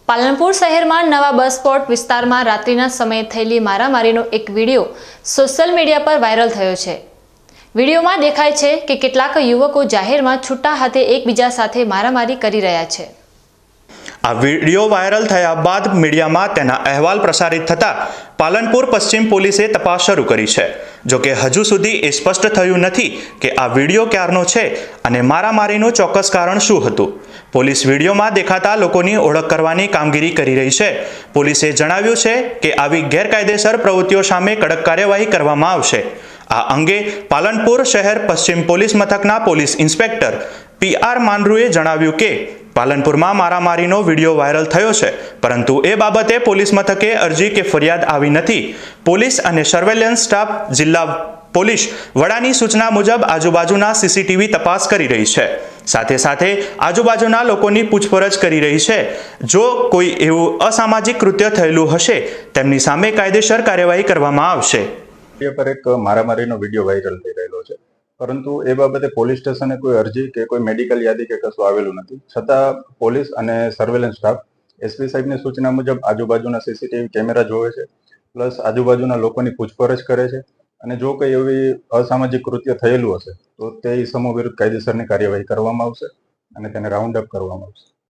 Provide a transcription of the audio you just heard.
પાલનપુર શહેરમાં નવા બસ સ્પોટ વિસ્તારમાં રાત્રિના સમયે થયેલી મારામારીનો એક વિડીયો સોશિયલ મીડિયા પર વાયરલ થયો છે। વિડીયોમાં દેખાય છે કે કેટલાક યુવકો જાહેરમાં છૂટા હાથે એકબીજા સાથે મારામારી કરી રહ્યા છે। આ વિડીયો વાયરલ થયા બાદ મીડિયામાં તેના અહેવાલ પ્રસારિત થતા પાલનપુર પશ્ચિમ પોલીસે તપાસ શરૂ કરી છે। જો કે હજુ સુધી એ સ્પષ્ટ થયું નથી કે આ વિડીયો ક્યારનો છે અને મારામારીનું ચોક્કસ કારણ શું હતું। પોલીસ વિડીયોમાં દેખાતા લોકોની ઓળખ કરવાની કામગીરી કરી રહી છે। પોલીસે જણાવ્યું છે કે આવી ગેરકાયદેસર પ્રવૃત્તિઓ સામે કડક કાર્યવાહી કરવામાં આવશે। આ અંગે પાલનપુર શહેર પશ્ચિમ પોલીસ મથકના પોલીસ ઇન્સ્પેક્ટર PR માંડરૂએ જણાવ્યું કે પાલનપુરમાં મારામારીનો વિડીયો વાયરલ થયો છે, પરંતુ એ બાબતે પોલીસ મથકે અરજી કે ફરિયાદ આવી નથી। પોલીસ અને સર્વેલન્સ સ્ટાફ જિલ્લા પોલીસ વડાની સૂચના મુજબ આજુબાજુના CCTV તપાસ કરી રહી છે। સાથે સાથે આજુબાજુના લોકોની પૂછપરછ કરી રહી છે। જો કોઈ એવું અસામાજિક કૃત્ય થયેલું હશે તેમની સામે કાયદેસર કાર્યવાહી કરવામાં આવશે। પર એક મારામારીનો વિડીયો વાયરલ થઈ રહેલો છે, પરંતુ એ બાબતે પોલીસ સ્ટેશને કોઈ અરજી કે કોઈ મેડિકલ યાદી કે કશું આવેલું નથી। છતાં પોલીસ અને સર્વેલન્સ સ્ટાફ SP સાહેબની સૂચના મુજબ આજુબાજુના CCTV કેમેરા જોવે છે, પ્લસ આજુબાજુના લોકોની પૂછપરછ કરે છે અને જો કોઈ એવી અસામાજિક કૃત્ય થયેલું હશે તો તે સમૂહ વિરુદ્ધ કાયદેસરની કાર્યવાહી કરવામાં આવશે અને તેને રાઉન્ડ અપ કરવામાં આવશે।